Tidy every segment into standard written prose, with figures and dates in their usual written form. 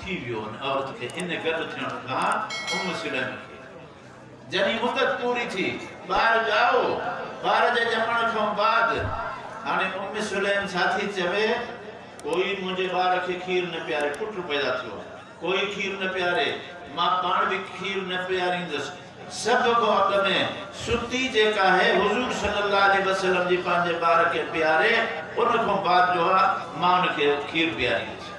थी वियो औरत खे इन गॾु थियण खां सुलैम खे जॾहिं मुदत पूरी थी ॿार ॼाओ ॿार जे ॼमण खां बाद हाणे सुलैम साथी चवे कोई मुंहिंजे ॿार खे खीर न पियारे पुट पैदा थियो कोई खीर न पियारे मां पाण बि खीर न पियारींदुसि सब को अॻ में सुती जेका है हुजूर सल्लल्लाहु अलैहि वसल्लम जी पंहिंजे ॿार खे पियारे उन खां बाद जो आहे मां उनखे खीर पियारींदुसि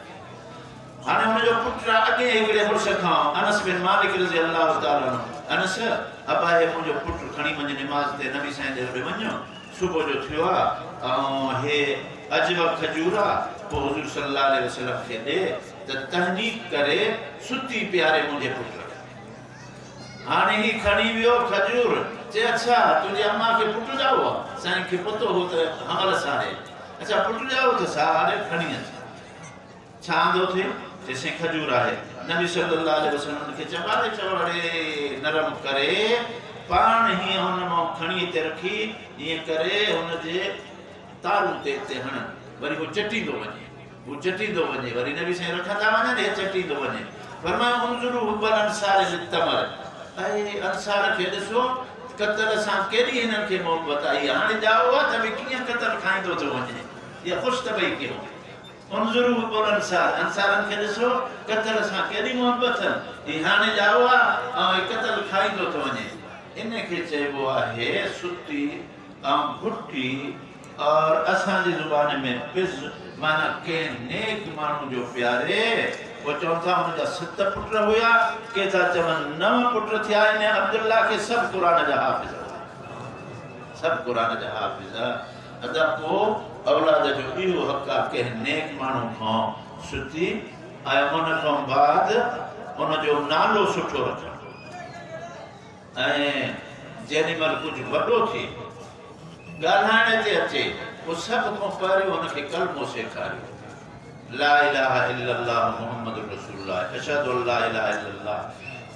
हाणे हुनजो पुटु अॻे हिकिड़े मुड़ुस खां अनस बिन मालिक रज़ी अल्लाह ताला अनस अबा हे मुंहिंजो पुटु खणी वञ निमाज़ ते नबी साईं ॾे वञो सुबुह जो थियो आहे ऐं हे अजब खजूर आहे पोइ हुजूर सल्लल्लाहु अलैहि वसल्लम खे ॾे त तहनीक करे सुती पियारे मुंहिंजे पुट खे हाणे ही खणी वियो खजूर चए अच्छा तुंहिंजी अम्मा खे पुटु ॼाओ आहे साईं खे पतो हो त हमल सां आहे अच्छा पुटु ॼाओ त सा हाणे खणी अच छा आंदो थिए जैसे खजूर आहे नबी सल्लल्लाहु अलैहि वसल्लम खे चबारे चबारे नरम करे पाण हीअं हुन मां खणी हिते रखी ईअं करे हुनजे तारू ते हण वरी उहो चटींदो वञे वरी नबी साईं रखंदा वञनि हे चटींदो वञे फरमायो उनजुरु हुब्बल अंसार लितमर ऐं अंसार खे ॾिसो कतल सां केॾी हिननि खे मोहबत आई हाणे ॼाओ आहे त भई कीअं कतल खाईंदो थो वञे इहा ख़ुशि त भई कयो उनजुरु हुब्बल अंसार अंसारनि खे ॾिसो कतल सां केॾी मोहबत ही हाणे ॼाओ आहे ऐं कतल खाईंदो थो वञे इन खे चइबो आहे सुती ऐं भुटी और असांजी ज़ुबान में पिज़ माना कंहिं नेक माण्हू जो प्यारे वो चवनि था हुनजा 7 पुट हुया के था चवनि 9 पुट थिया आहिनि अब्दुल्ला खे सभु क़ुर जा हाफ़िज़ अदा पोइ औलाद जो इहो हक़ आहे कंहिं नेक माण्हू खां सुती ऐं उन खां बाद उनजो नालो सुठो रखणु ऐं जेॾी महिल कुझु वॾो थिए ॻाल्हाइण ते अचे पोइ सभु खां पहिरियों हुनखे कलमो सेखारियो ला इलाहा इल्लल्लाह मुहम्मद रसूलुल्लाह अशहदु अल्ला इलाहा इल्लल्लाह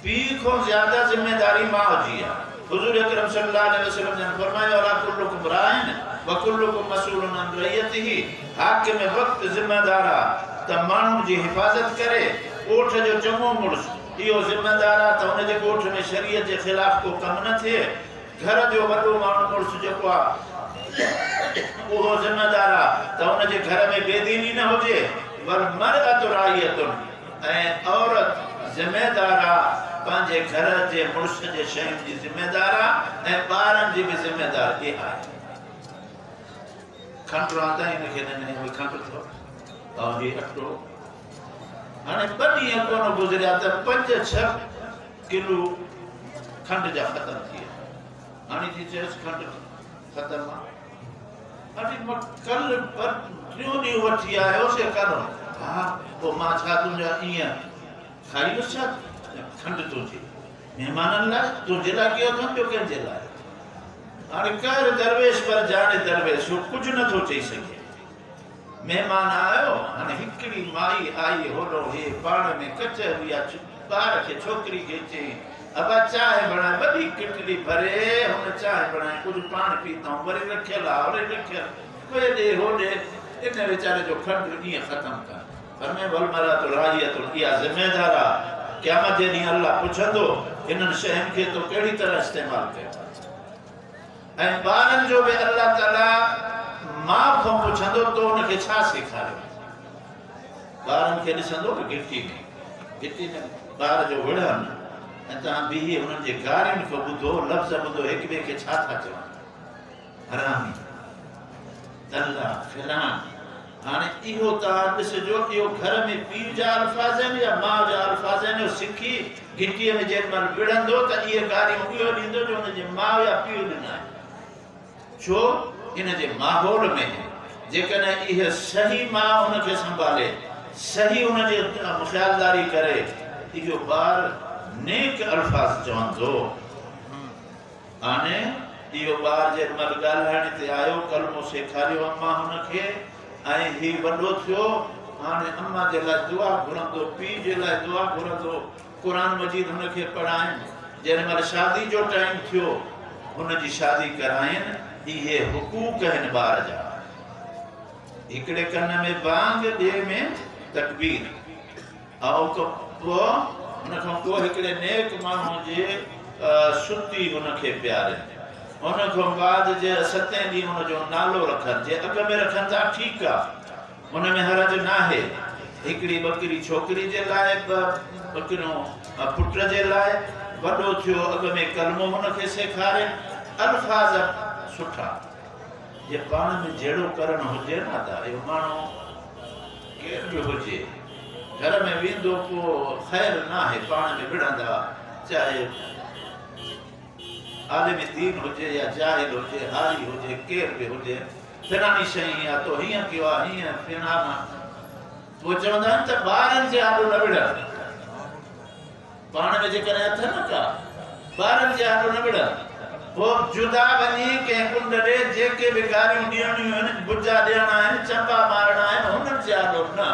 पीउ खां ज़्यादा ज़िम्मेदारी माउ जी आहे हुज़ूर अकरम सल्लल्लाहु अलैहि वसल्लम ने फरमायो अला कुल्लुकुम राइन व कुल्लुकुम मसऊलुन अन रइयतिही हाकिम वक्त ज़िम्मेदार आहे त माण्हुनि जी हिफ़ाज़त करे ॻोठ जो चङो मुड़ुस इहो ज़िम्मेदार आहे त हुनजे ॻोठ में शरीयत जे ख़िलाफ़ को कमु न थिए घर जो वॾो माण्हू मुड़ुस जेको आहे उहो ज़िम्मेदार आहे त हुनजे घर में बेदीनी न हुजे वल मरअतु राइयतुन ऐं औरत ज़िम्मेदार आहे पंहिंजे घर जे मुड़ुस जे शयुनि जी ज़िम्मेदार आहे ऐं ॿारनि जी बि ज़िम्मेदार इहा आहे खंडु रांदा हिनखे न खंडु थियो ऐं हीउ अटो हाणे 2 ॾींहं कोन गुज़रिया त 5-6 किलो खंड जा ख़तम थी विया हाणे थी चएसि खंडु ख़तम आहे अरे कल पर 3 ॾींहं वठी आयो से करो हा पोइ मां छा तुंहिंजा ईअं खाईंदुसि छा खंडु तुंहिंजी महिमाननि लाइ तुंहिंजे लाइ कयो अथनि ॿियो कंहिंजे लाइ हाणे कर दरवेश पर जाने दरवेश कुझु नथो चई सघे महिमान आयो हाणे हिकिड़ी माई आई होॾो हे पाण में कच हुई ॿार खे छोकिरी खे चई अबा चांहि बणाए वॾी किटली भरे हुन चांहि बणाए कुझु पाण पीताऊं वरी रखियल आहे वरी रखियल कोई ॾे होॾे इन वीचारे जो खंडु ॾींहं ख़तमु कर पर में वलमरात राइयत इहा ज़िम्मेदार आहे क़यामत जे ॾींहुं अल्लाह पुछंदो इन्हनि शयुनि खे तो कहिड़ी तरह इस्तेमालु कयो ऐं ॿारनि जो बि अल्लाह ताला माउ खां पुछंदो तो हुनखे छा सेखारियो ॿारनि खे ॾिसंदो न गिटी में ॿार जो विढ़नि ऐं तव्हां बीही हुननि जे गारियुनि खे ॿुधो लफ़्ज़ ॿुधो हिक ॿिए खे छा था चवनि हरामी तल्ला फिलान हाणे इहो तव्हां ॾिसिजो इहो घर में पीउ जा अल्फाज़ आहिनि या माउ जा अल्फाज़ आहिनि सिखी घिटीअ में जेॾी महिल विढ़ंदो त इहे गारियूं इहो ॾींदो जो हुनजे माउ या पीउ ॾिना छो इन जे माहौल में जेकॾहिं इहा सही माउ हुनखे संभाले सही हुनजी ख़्यालदारी करे इहो ॿार नेक अल्फाज़ चवंदो हाणे इहो ॿार जेॾी महिल ॻाल्हाइण ते आयो कलमो सेखारियो अम्मा हुनखे ऐं हीउ वॾो थियो हाणे अम्मा जे लाइ दुआ घुरंदो पीउ जे लाइ दुआ घुरंदो क़ुर मजीद हुनखे पढ़ाइनि जेॾी महिल शादी जो टाइम थियो हुनजी शादी कराइनि इहे हुकूक आहिनि ॿार जा हिकिड़े कन में बांग ॿिए में तकबीर ऐं हुन खां पोइ हिकिड़े नेक माण्हू जे सुती हुनखे प्यारनि हुन खां बाद जे 7 ॾींहं हुनजो नालो रखनि जे अॻ में रखनि था ठीकु आहे हुन में हरज न आहे हिकिड़ी ॿकरी छोकिरी जे लाइ ॿकरियूं पुट जे लाइ वॾो थियो अॻ में कलमो हुनखे सेखारे अल्फाज़ सुठा जे पाण में जहिड़ो करणु हुजे न त इहो माण्हू केरु बि हुजे घर में वेंदो पोइ ख़ैर न आहे पाण में विढ़ंदा चाहे आलिम दीन हुजे या जाहिल हुजे हारी हुजे केरु बि हुजे फिरानी शइ या तो हीअं कयो आहे हीअं फिराना पोइ चवंदा आहिनि त ॿारनि जे आॾो न विढ़नि पाण में जेकॾहिं अथनि का ॿारनि जे आॾो न विढ़नि पोइ जुदा वञी कंहिं कुंड ॾे जेके बि गारियूं ॾियणियूं आहिनि बुजा ॾियणा आहिनि चंबा मारणा आहिनि हुननि जे आॾो न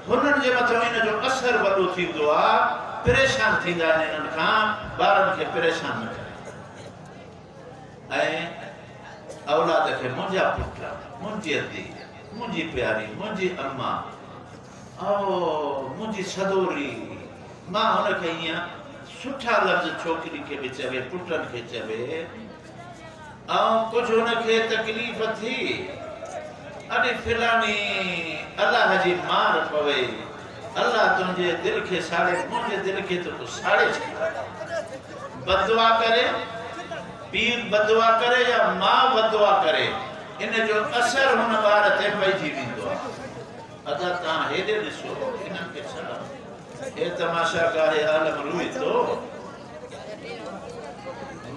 हुननि जे मथां हिन जो असरु वॾो थींदो आहे परेशान थींदा आहिनि हिननि खां ॿारनि खे परेशान न कनि ऐं औलाद खे मुंहिंजा पुट मुंहिंजी अधी मुंहिंजी प्यारी मुंहिंजी अम्मा मुंहिंजी सदोरी मां हुनखे ईअं सुठा लफ़्ज़ छोकिरी खे बि चवे पुटनि खे चवे कुझु हुनखे तकलीफ़ थी अॼु फिलानी अलाह जी मार पवे अल्लाह तुंहिंजे दिलि खे साड़े मुंहिंजे दिलि खे त तूं साड़े छॾ बददुआ करे पीर बददुआ करे या मां बददुआ करे इन जो असर हुन ॿार ते पइजी वेंदो आहे अदा तव्हां हेॾे ॾिसो इन्हनि खे छॾो हे तमाशा काहे आलम लुई थो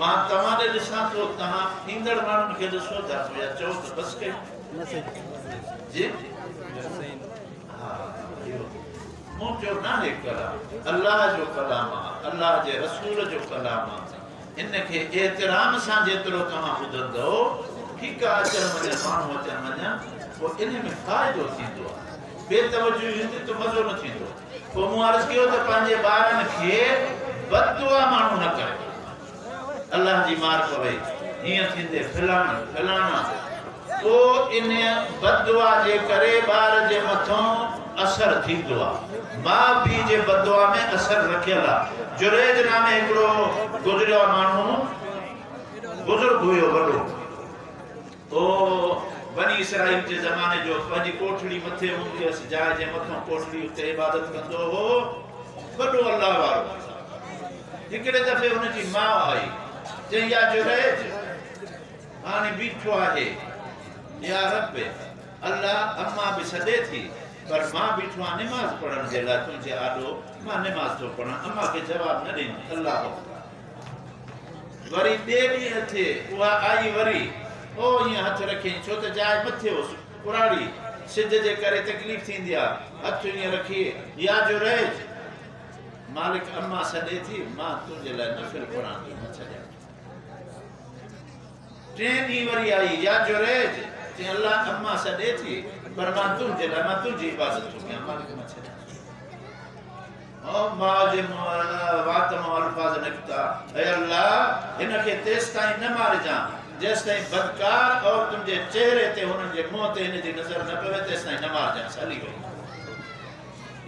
मां तव्हां ॾे ॾिसां थो तव्हां ईंदड़ माण्हुनि खे ॾिसो था या चओ त बसि कयो जी हा मुंहिंजो न आहे कलाम अल्लाह जो कलाम आहे अल्लाह जे रसूल जो कलाम आहे इनखे एतिराम सां जेतिरो तव्हां ॿुधंदो ठीकु आहे अचण वञण माण्हू अचनि वञनि पोइ इन में फ़ाइदो थींदो आहे बेतवजो हूंदी त मज़ो न थींदो पोइ मूं अर्ज़ु कयो त पंहिंजे ॿारनि खे बददुआ माण्हू न करे अल्लाह जी मार पवे हीअं थींदे फलाणा पोइ इन बददुआ जे करे ॿार जे मथां असर थींदो आहे माउ पीउ जे बददुआ में असर रखियल आहे जुरैज नामे हिकिड़ो गुज़रियो माण्हू बुज़ुर्ग हुयो वॾो बनी इसराइल जे ज़माने जो पंहिंजी कोठड़ी मथे हूंदी हुअसि जाइ जे मथां कोठड़ी उते इबादत कंदो हो वॾो अल्लाह वारो हिकिड़े दफ़े हुनजी माउ आई चई या जुरैज हाणे बीठो आहे या रब अल्लाह अम्मा बि सॾे थी पर मां बीठो आहे निमाज़ पढ़ण जे लाइ तुंहिंजे आॾो मां निमाज़ थो पढ़ां अम्मा खे जवाबु न ॾिनो अल्लाह वरी ॿिए ॾींहुं थिए उहा आई वरी ईअं हथ रखी छो त जाइ मथे हुअसि पुराड़ी सिज जे करे तकलीफ़ थींदी आहे हथ ईअं रखी या जुरैज मालिक अम्मा सॾे थी मां तुंहिंजे लाइ नफ़िल पढ़ां थी न छॾियां 3 ॾींहं वरी आई या जुरैज चई अल्लाह अम्मा सॾे थी पर मां तुंहिंजे लाइ मां तुंहिंजी इबादत थो कयां मालिक न छॾियां मां जे वात मां अल्फाज़ निकिता ऐं अल्लाह हिनखे तेसि ताईं न मारिजां जेसि ताईं बदकार और तुंहिंजे चेहरे ते हुननि जे मुंहं ते हिन जी नज़र न पवे तेसि ताईं न मारिजांइ हली वई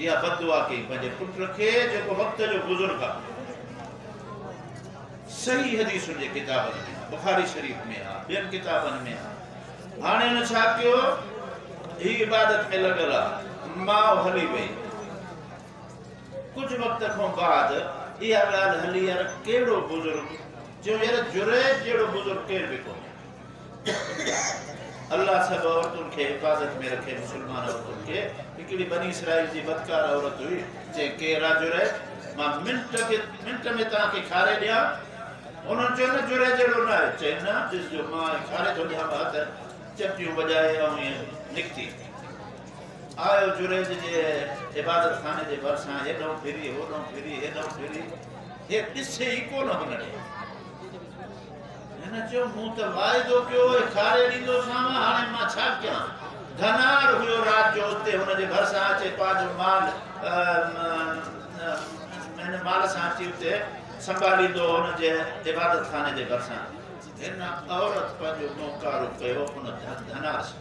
इहा बददुआ कई पंहिंजे पुट खे जेको वक़्त जो बुज़ुर्ग आहे सही हदीसुनि जे किताबनि में बुखारी शरीफ़ में आहे ॿियनि किताबनि में आहे हाणे हुन छा कयो ही इबादत में लॻल आहे माउ हली वई कुझु वक़्त खां बाद इहा ॻाल्हि हली यार कहिड़ो बुज़ुर्ग जो यार जुरैज जहिड़ो बुज़ुर्ग केरु बि कोन्हे अल्लाह सभु औरतुनि खे हिफ़ाज़त में रखे मुस्लमान औरतुनि खे हिकिड़ी बनी इसराइल जी बदकार औरत हुई चई केरु आहे जुरैज मां मिंट में तव्हांखे खारे ॾियां उन्होंने चयो न जुरैज जहिड़ो न आहे चई न ॾिसजो मां खारे थो ॾियां हथ चटियूं वॼाए ऐं निकिती आयो जुरैज जे इबादत खाने जे भरिसां हेॾो फिरी होॾो फिरी हेॾो फिरी हे ॾिसे ई कोन हुन ॾे हिन चयो मूं त वाइदो कयो खारे ॾींदोसांव हाणे मां छा कयां धनार हुयो राति जो उते हुनजे भरिसां अचे पंहिंजो माल सां अची उते संभालींदो हुनजे इबादत खाने जे भरिसां हिन औरत पंहिंजो मोकारो कयो हुन धनार सां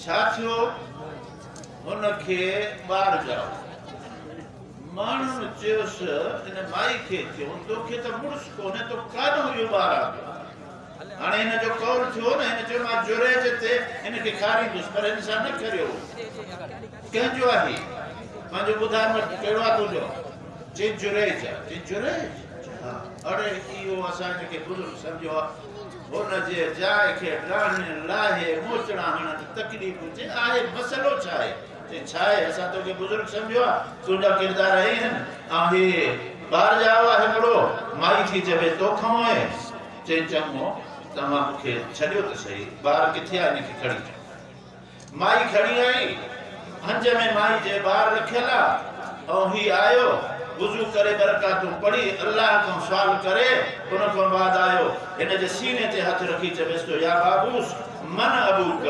छा थियो उनखे ॿार ॼाओ माण्हुनि चयोसि इन माई खे चयो तोखे त मुड़ुस कोन्हे तो कान हुयो ॿार हाणे हिन जो कौल थियो न हिन चयो मां जुरेज ते हिनखे खारींदुसि पर हिन सां न करियो कंहिंजो आहे पंहिंजो ॿुधाए कहिड़ो आहे तुंहिंजो चई जुरेज आहे चई जुरेज अड़े इहो असां हिनखे बुज़ुर्ग सम्झो आहे हुनजे जाइ खे डाणे लाहे मोचड़ा हणनि तकलीफ़ हुजे आहे मसइलो छा आहे चई छा आहे असां तोखे बुज़ुर्ग सम्झो आहे तुंहिंजा किरदार आहिनि ऐं हे ॿार ॼाओ आहे हिकिड़ो माई थी चवे तोखां आहे चई चङो तव्हां मूंखे छॾियो त सही ॿार किथे आहे हिनखे खणी माई खणी आई हंज में माई जे ॿार रखियल आहे ऐं हीउ आयो वुज़ू करे बरकातूं पढ़ी अल्लाह खां सुवाल करे उन खां बाद आयो हिन जे सीने ते हथ रखी चवेसि तो या बाबूस मन अबूक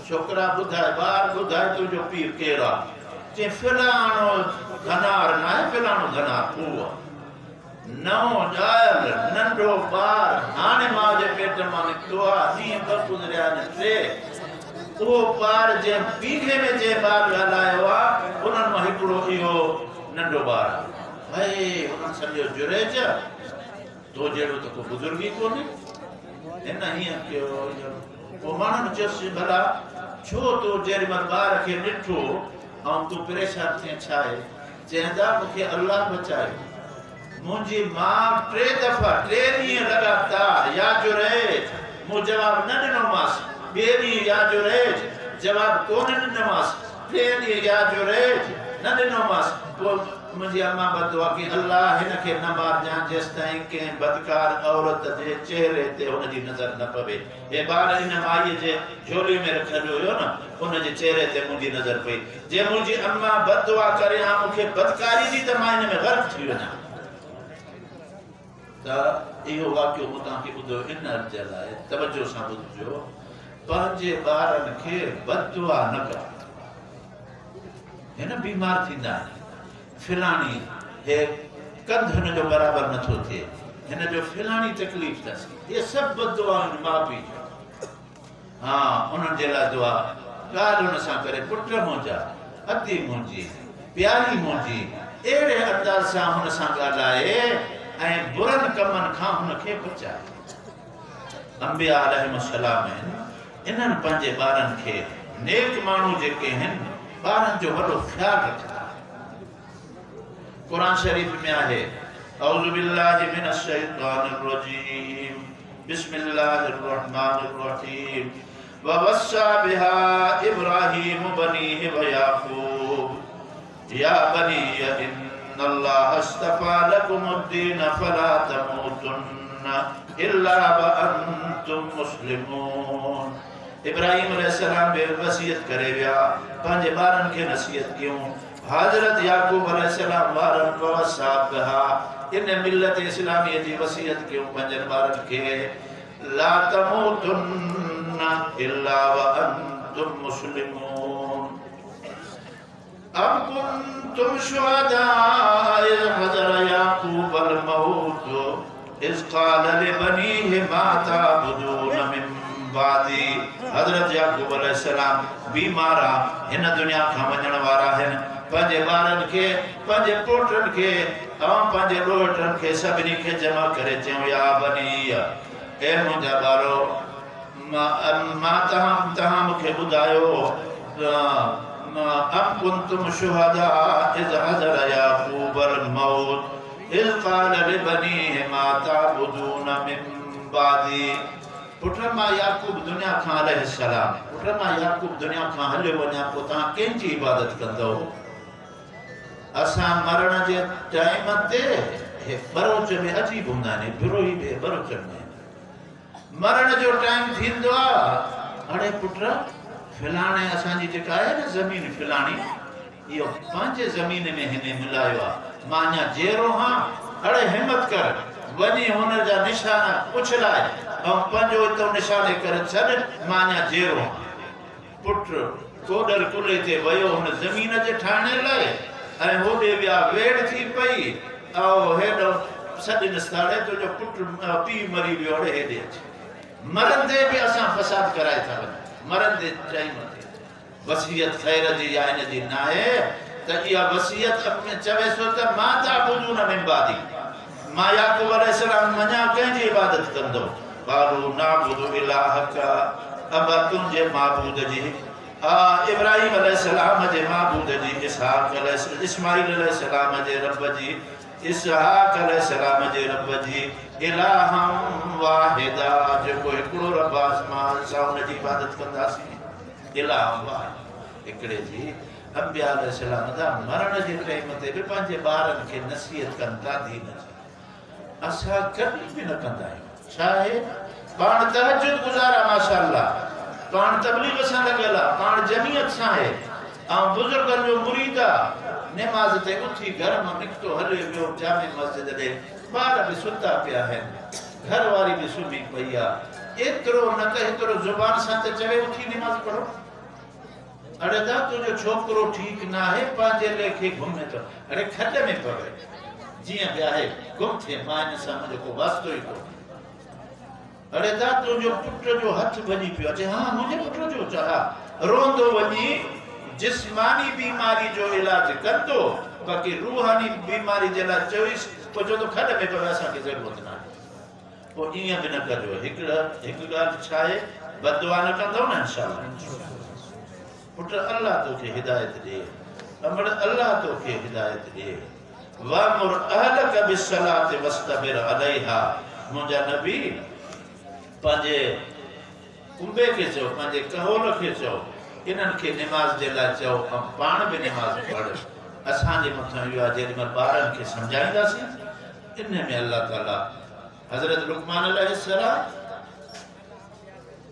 छोकरा ॿुधाए ॿार ॿुधाए तुंहिंजो पीर केरु आहे चई फिलाणो धनार न आहे फिलाणो धनार उहो नओं ॼायल नंढो ॿार हाणे मां जे पेट मां निकितो आहे ॾींहं ॿ गुज़रिया आहिनि टे उहो ॿार जंहिं पीघे में जंहिं ॿार ॻाल्हायो आहे उन्हनि मां हिकिड़ो इहो नंढो ॿार आहे भई उन्हनि सम्झो जुरेज तो जहिड़ो त को बुज़ुर्ग ई कोन्हे हिन हीअं कयो पोइ माण्हुनि चयोसि भला छो तो जेॾी महिल ॿार खे ॾिठो ऐं तूं परेशान थिए छा आहे चवंदा मूंखे अल्लाह बचायो मुंहिंजी मां टे दफ़ा टे ॾींहं लगातार या जुरेज मूं जवाबु न ॾिनोमांसि ॿिए ॾींहुं या जुरेज जवाबु कोन ॾिनोमांसि टे ॾींहं या जुरेज न ॾिनोमांसि पोइ मुंहिंजी अम्मा बदुआ की अल्लाह हिनखे न मारजां जेसि ताईं कंहिं बदकार औरत जे चेहरे ते हुनजी नज़र न पवे हे ॿार हिन माईअ जे झोली में रखियलु हुयो न हुनजे चेहरे ते मुंहिंजी नज़र पई जे मुंहिंजी अम्मा बदुआ करे हा मूंखे बदकारी जी त मां हिन में गर्क थी वञा त इहो वाक़ियो मूं तव्हांखे ॿुधो इन अर्ज़ लाइ तवजो सां ॿुधजो पंहिंजे ॿारनि खे बदुआ न कर हिन बीमार थींदा आहिनि फिलाणी हे कंध हिन जो बराबरि नथो थिए हिन जो फिलाणी तकलीफ़ अथसि इहे सभु बदुआ आहिनि माउ पीउ जो हा उन्हनि जे लाइ दुआ ॻाल्हि हुन सां करे पुट मुंहिंजा अधी मुंहिंजी प्यारी मुंहिंजी अहिड़े अंदाज़ सां हुन सां ॻाल्हाए ऐं बुरनि कमनि खां हुनखे बचाए अंबिया अलैहिस्सलाम आहिनि इन्हनि पंहिंजे ॿारनि खे नेक माण्हू जेके आहिनि ॿारनि जो वॾो ख़्यालु रखंदा कुरान शरीफ में आहे औज़ु बिल्लाहि मिनश शैतानिर रजीम बिस्मिल्लाहिर रहमानिर रहीम व वस्सा बिहा इब्राहीम बनीहि व याकूब या बनी इन्नल्लाह अस्तफा लकुमुद्दीन फला तमूतुन्ना इल्ला व अंतुम मुस्लिमून इब्राहीम अलैहिस्सलाम बे वसियत करे विया पंहिंजे ॿारनि खे नसीहत कयूं हज़रत याकूब अलैहिस्सलाम ॿारनि वसा बिहा इन मिलत इस्लामी जी वसियत कयूं पंहिंजनि ॿारनि खे ला तमूतुन्ना इल्ला व अंतुम मुस्लिमून अब कुंतुम शुहदा इज़ हज़र याकूब अल मौत इज़ क़ाल लिबनीहि मा ताबुदून मिन बादी हज़रत याकूब अलैहिस्सलाम बीमार हिन दुनिया खां वञण वारा आहिनि पंहिंजे ॿारनि खे पंहिंजे पोटनि खे ऐं पंहिंजे ॾोहिटनि खे सभिनी खे जमा करे चयूं या बनी ए मुंहिंजा ॿारो मां तव्हां मूंखे ॿुधायो अम कुंतुम शुहदा इज़ हज़र याकूब अल मौत इज़ क़ाल लिबनीहि मा ताबुदून मिन बादी पुट मां याकूब दुनिया खां अलैहिस्सलाम पुट मां याकूब दुनिया खां हलियो वञा पोइ तव्हां कंहिंजी इबादत कंदव असां मरण जे टाइम ते बरोच में अजीब हूंदा आहिनि बिरोही में बरोच में मरण जो टाइम थींदो आहे अड़े पुट फिलाणे असांजी जेका आहे न ज़मीन फिलाणी इहो पंहिंजे ज़मीन में हिन मिलायो आहे मां अञा जेरो हां अड़े हिमत कर वञी हुन जा निशाना उछलाए ऐं पंहिंजो हितो निशाने करे छॾ मां अञा जेरो आहियां पुट कोडर कुले ते वियो हुन ज़मीन जे ठाहिण लाइ ऐं होॾे विया वेड़ थी पई ऐं हेॾो सॾु निस्तारे तुंहिंजो पुटु पीउ मरी वियो होॾे हेॾे अचे मरंदे बि असां फ़साद कराए था वञूं मरंदे टाइम ते वसीयत खैर जी या इन जी ना है त इहा वसीयत में चवे सो त मा ताबुदून मिन बादी मा याकूब अलैहिस्सलाम मना कंहिंजी इबादत कंदो बारू नाबुदु इलाहका अब तुंहिंजे माबूद जी इब्राहिम अलैहिस्सलाम जे माबूद जी इसहाक अलैहिस्सलाम इस्माइल अलैहिस्सलाम जे रब जी इसहाक अलैहिस्सलाम जे रब जी इलाहम वाहिदा जेको हिकिड़ो रब आसमान सां उन जी इबादत कंदासीं इलाहम वाहिद हिकिड़े जी अंबिया अलैहिस्सलाम दा मरण जे टाइम ते बि पंहिंजे ॿारनि खे नसीहत कनि था दीन जी असां कॾहिं बि न कंदा आहियूं छा आहे पाण तहज्जुद गुज़ारा माशाअल्लाह पाण तबलीग सां लॻियल आहे पाण जमीयत सां आहे ऐं बुज़ुर्गनि जो मुरीद आहे नमाज़ ते उथी घर मां निकितो हले वियो जामे मस्जिद ॾे ॿार बि सुता पिया आहिनि घर वारी बि सुम्ही पई आहे एतिरो न त हेतिरो ज़ुबान सां त चवे उथी नमाज़ पढ़ो अरे दा तुंहिंजो छोकिरो ठीकु न आहे पंहिंजे लेखे घुमे थो अरे खॾ में पवे जीअं बि आहे गुम थिए मां हिन सां मुंहिंजो को वास्तो ई कोन्हे अरे दा तुंहिंजो पुट जो हथ वञी पियो अचे हा मुंहिंजे पुट जो छा रोंदो वञी जिस्मानी बीमारी जो इलाज कंदो बाक़ी रूहानी बीमारी जे लाइ चोईस पोइ चवंदो खॾ में पवे असांखे ज़रूरत न आहे पोइ ईअं बि न कजो हिकु ॻाल्हि छा आहे बददुआ न कंदो न इंशाअल्लाह पुट अल्लाह तोखे हिदायत ॾे अमर अल्लाह तोखे हिदायत ॾे वमुर अहलक बिस्सलाति वस्तबिर अलैहा मुंहिंजा नबी पंहिंजे कुंबे खे चओ पंहिंजे कहोल खे चओ इन्हनि खे निमाज़ जे लाइ चओ ऐं पाण बि निमाज़ पढ़ असांजे मथां इहो आहे जेॾीमहिल ॿारनि खे सम्झाईंदासीं इन में अल्लाह ताला हज़रत लुक़मान अलैहिस्सलाम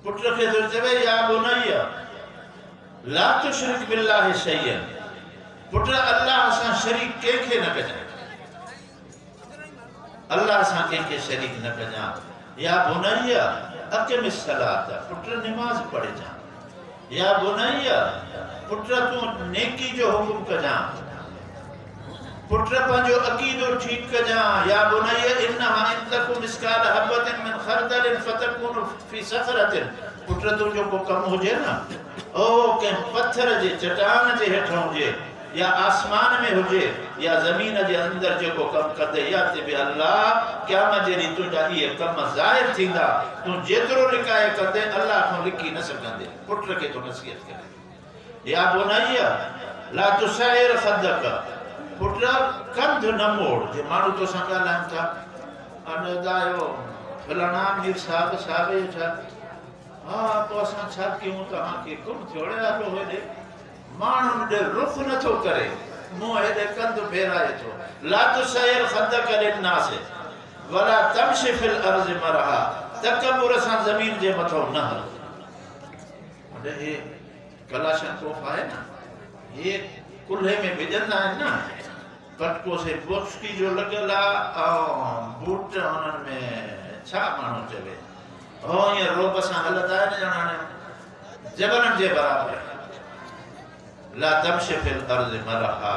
पुट खे थो चवे या बुनैया ला तुशरिक बिल्लाहि शैयन पुट अल्लाह सां शरीक कंहिंखे न कजांइ अल्लाह सां कंहिंखे शरीक न कजांइ या बुनैया अक़िमिस सलात पुट नमाज़ पढ़जांइ या बुनैया पुट तूं नेकी जो हुकुम कजांइ पुट पंहिंजो अक़ीदो ठीक कजांइ या बुनैया इन्नहा इन तकुन मिस्काल हब्बतिन मिन खरदलिन फतकुन फी सखरतिन पुट तुंहिंजो को कमु हुजे न ओ कंहिं पत्थर जे चट्टान जे हेठां हुजे या आसमान में हुजे या ज़मीन जे अंदर जेको कमु कंदे या ते बि अल्लाह क़यामत जे ॾींहुं तुंहिंजा इहे कम ज़ाहिर थींदा तूं जेतिरो लिकाए कंदे अल्लाह खां लिकी न सघंदे पुट खे तो नसीहत करे या बुनैया ला तुसैर खदक पुट कंध न मोड़ जे माण्हू तोसां ॻाल्हाइनि था अनदायो फलाणा मीर साहिब छा हा पोइ असां छा कयूं तव्हांखे गुम थियो हलो हेॾे माण्हुनि ॾे रुख नथो करे मुंहुं हेॾे कंधु फेराए थो ला तुसैर खदक लिन्नास वला तमशी फिल अर्ज़ मरहा तकबुर सां ज़मीन जे मथां न हल अरे हे कलाशनकोफ आहे न हे कुल्हे में विझंदा आहिनि न पटको से बोक्सकी जो लॻियल आहे ऐं बूट हुननि में छा माण्हू चवे ओ ये रोब सां हलंदा आहिनि ॼण हाणे जबलनि जे बराबरि ला तमशी फिल अर्ज़ मरहा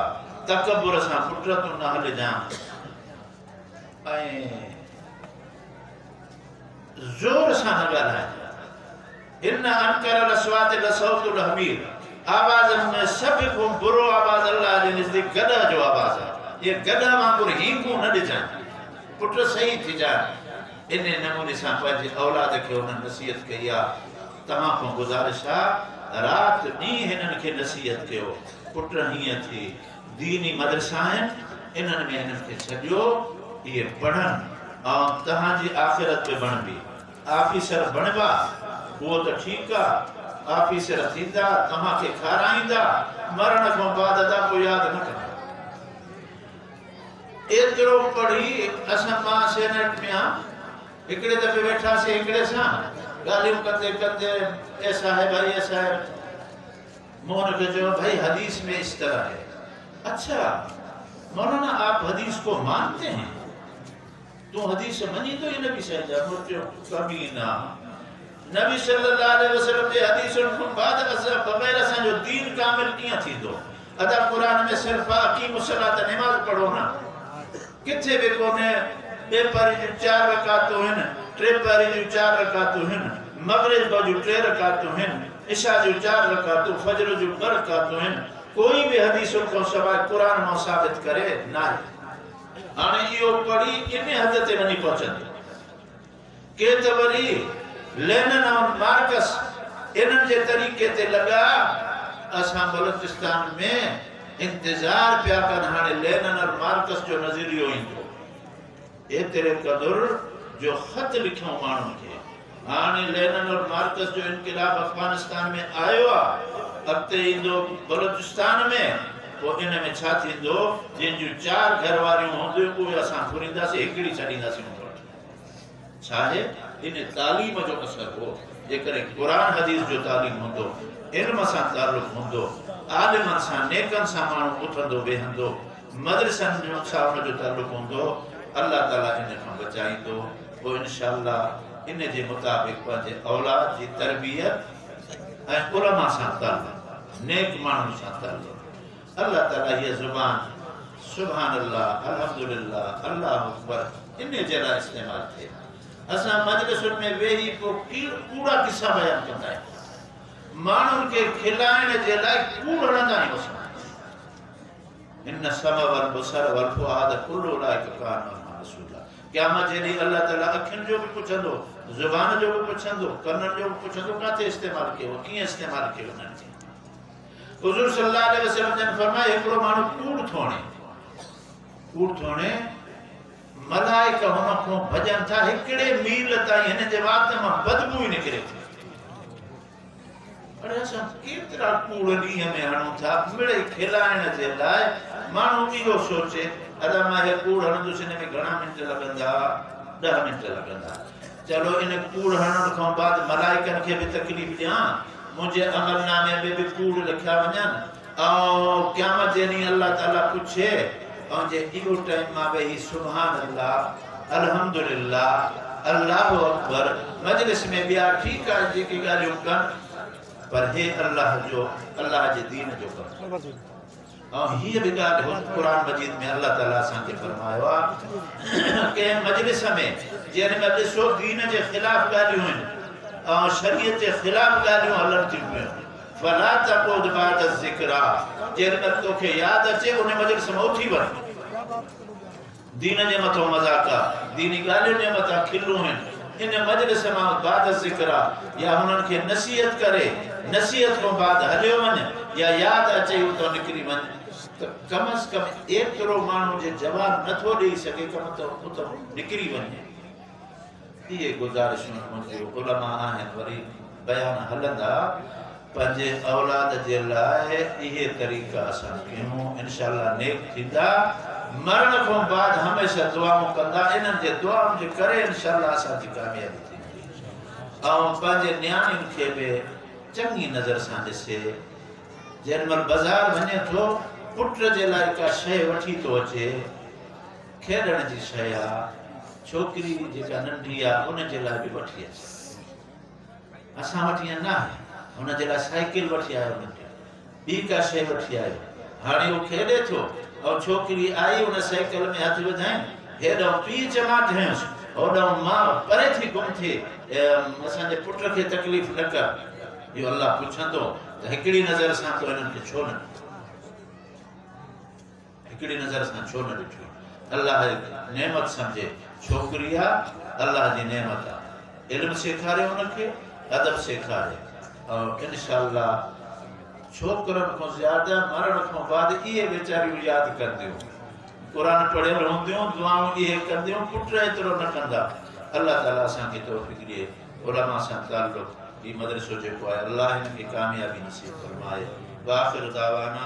तकबुर सां पुट तूं न हलजांइ ऐं ज़ोर सां न ॻाल्हाए इन अनकर लस्वात लसौतुल हमीर आवाज़ में सभ को बुरो आवाज़ अल्लाह जे नज़दीक गॾह जो आवाज़ आहे ये गॾह वांगुरु हींगू न ॾिजांइ पुट सही थी जाए इन नमूने सां पंहिंजे औलाद खे उन्हनि नसीहत कई आहे तव्हां खां गुज़ारिश आहे राति ॾींहुं हिननि खे नसीहत कयो पुट हीअं थी दीनी मदरसा आहिनि इन्हनि में हिननि खे छॾियो इहे पढ़नि ऐं तव्हांजी आख़िरत में बणबी आफ़ीसर बणबा उहो त ठीकु आहे आफ़ीसर थींदा तव्हांखे खाराईंदा मरण खां बाद अदा को यादि न कंदा एतिरो पढ़ी असां मां सेनेट में हिकिड़े दफ़े वेठासीं हिकिड़े सां ॻाल्हियूं कंदे कंदे ऐसा है भाई ऐसा है मोहन के जो भाई हदीस में इस तरह है अच्छा मौलाना आप हदीस को मानते हैं तो हदीस से मनी तो ये नबी सही मुझे कभी ना नबी सल्लल्लाहु अलैहि वसल्लम के हदीसुन को बाद बगैर असां जो दीन कामिल कियां थींदो अदा कुरान में सिर्फ अकीमुस सलात नमाज पढ़ो ना किथे भी कोने बे पारी जो 4 रकातूं हैं टे पारी जो 4 रकातूं हैं मगरिब जो 3 रकातूं हैं इशा जो 4 रकातूं, फजर जो 2 रकातूं आहिनि। कोई भी हदीस को सवाइ कुरान मां साबित करे ना। हाणे इहो पढ़ी इन हद ते वञी पहुचंदो के त वरी लेनिन ऐं मार्कस इन्हनि जे तरीक़े ते लॻा। असां बलूचिस्तान में इंतज़ार पिया कनि हाणे लेनिन और मार्कस जो नज़रियो ईंदो। एतिरे क़दुरु जो ख़त लिखियो माण्हुनि खे। हाणे लेनिन और मार्कस जो इनक़िलाब अफ़गानिस्तान में आयो आहे, अॻिते ईंदो बलूचिस्तान में। पोइ इन में छा थींदो, जिन जूं 4 घर वारियूं हूंदियूं उहे असां फुरींदासीं, हिकिड़ी छॾींदासीं। छा आहे इन तालीम जो असर हो। जेकॾहिं कुरान हदीस जो तालीम हूंदो, इल्म सां ताल्लुक़ हूंदो, आलिमनि सां नेकनि सां माण्हू उथंदो वेहंदो, मदरसनि सां उन जो ताल्लुक़ हूंदो, अल्लाह ताला इन खां बचाईंदो। पोइ इंशाअल्लाह इन जे मुताबिक़ पंहिंजे औलाद जी तरबियत ऐं उलमा सां ताल्लुक़, नेक माण्हुनि सां ताल्लुक़। अल्लाह ताला हीअ ज़ुबान सुभान अल्लाह, अल्हम्दुलिल्लाह, अल्लाहु अकबर इन जे लाइ इस्तेमालु थिए। असां मजलिसुनि में वेही पोइ कूड़ा किस्सा बयान कंदा आहियूं, माण्हुनि खे खिलाइण जे लाइ कूड़ हणंदा आहियूं असां। इन सम वल बसर वल फुआद कुल्लु उलाइक कान मसूला। क़यामत जे ॾींहुं अल्लाह ताला अखियुनि जो बि पुछंदो, ज़ुबान जो बि पुछंदो, कननि जो बि पुछंदो, किथे इस्तेमालु कयो, कीअं इस्तेमालु कयो उन्हनि खे। हुज़ूर सल्लल्लाहु अलैहि वसल्लम जन फरमाए हिकिड़ो माण्हू कूड़ थो हणे, मलाइका हुन खां भॼनि था हिकिड़े मील ताईं, हिन जे वात मां बदबू ई निकिरे थी। अरे असां केतिरा कूड़ ॾींहं में हणूं था मिड़े खिलाइण जे लाइ। माण्हू इहो सोचे अदा मां हे कूड़ हणंदुसि, हिन में घणा मिंट लॻंदा, 10 मिंट लॻंदा। चलो इन कूड़ हणण खां बाद मलाइकनि खे बि तकलीफ़ ॾियां, मुंहिंजे अमलनामे में बि कूड़ लिखिया वञनि, ऐं क़यामत जे ॾींहुं अल्लाह ताला पुछे ऐं जे इहो टाइम मां वेही सुभान अल्लाह, अल्हम्दुलिल्लाह, अल्लाहु अकबर मजलिस में ॿिया ठीकु आहे जेके ॻाल्हियूं कनि, पर हे अल्लाह जे दीन जो कमु। ऐं हीअ बि ॻाल्हि क़ुरान मजीद में अल्लाह ताला असांखे फरमायो आहे कंहिं मजलिस में जंहिं में ॾिसो दीन जे ख़िलाफ़ ॻाल्हियूं आहिनि ऐं शरीयत जे ख़िलाफ़ ॻाल्हियूं हलनि थियूं पियूं, फला तक़ुद बाद ज़िक्रा, जंहिं तोखे यादि अचे उन मजलिस में उथी वञ। दीन जे मथां मज़ाक़ आहे, दीनी ॻाल्हियुनि जे मथां खिलूं आहिनि, इन मजलिस मां बाद ज़िक्रा या हुननि खे नसीहत करे, नसीहत खां बाद हलियो वञ या यादि अचे उतां निकिरी वञ। कम अज़ कम एतिरो माण्हू जे जवाब नथो ॾेई सघे, कम त उतां निकिरी वञे। इहे गुज़ारिशूं मुंहिंजियूं उलमा आहिनि, वरी बयान हलंदा। पंहिंजे औलाद जे लाइ इहे तरीक़ा असां कयूं, इंशाअल्लाह नेक थींदा। मरण खां बाद हमेशह दुआऊं कंदा, इन्हनि जे दुआउनि जे करे इंशाअल्लाह असांजी कामयाबी थींदी। ऐं पंहिंजे नियाणियुनि खे बि चङी नज़र सां ॾिसे। जंहिं महिल बाज़ारि वञे थो, पुट जे लाइ का शइ वठी थो अचे, खेॾण जी शइ आहे, छोकिरी जेका नंढी आहे उन जे लाइ बि वठी अचे। असां वटि ईअं न आहे, हुन जे लाइ साइकिल वठी आयो, ॿी का शइ वठी आयो। हाणे उहो खेॾे थो ऐं छोकिरी आई उन साइकिल में हथ विधाईं, हेॾो पीउ चमाट हयसि, होॾो मां परे थी गुम थिए, असांजे पुट खे तकलीफ़ न कर। इहो अल्लाह पुछंदो त हिकिड़ी नज़र सां तो हिननि खे छो न, हिकिड़ी नज़र सां छो न ॾिठो। अल्लाह नेमत सम्झे, छोकिरी आहे अल्लाह जी नेमत आहे। इल्मु सेखारे हुनखे, अदब सेखारे, और इंशाअल्लाह छोकिरनि खां ज़्यादा मरण खां बाद इहे वीचारियूं यादि कंदियूं, क़ुरान पढ़ियल हूंदियूं, दुआऊं इहे कंदियूं, पुट एतिरो न कंदा। अल्लाह ताला असांखे तौफ़ीक़ ॾिए। उलमा सां ताल्लुक़, ही मदरसो जेको आहे, अल्लाह हिन खे कामयाबी नसीब फरमाए। वाखिर दावाना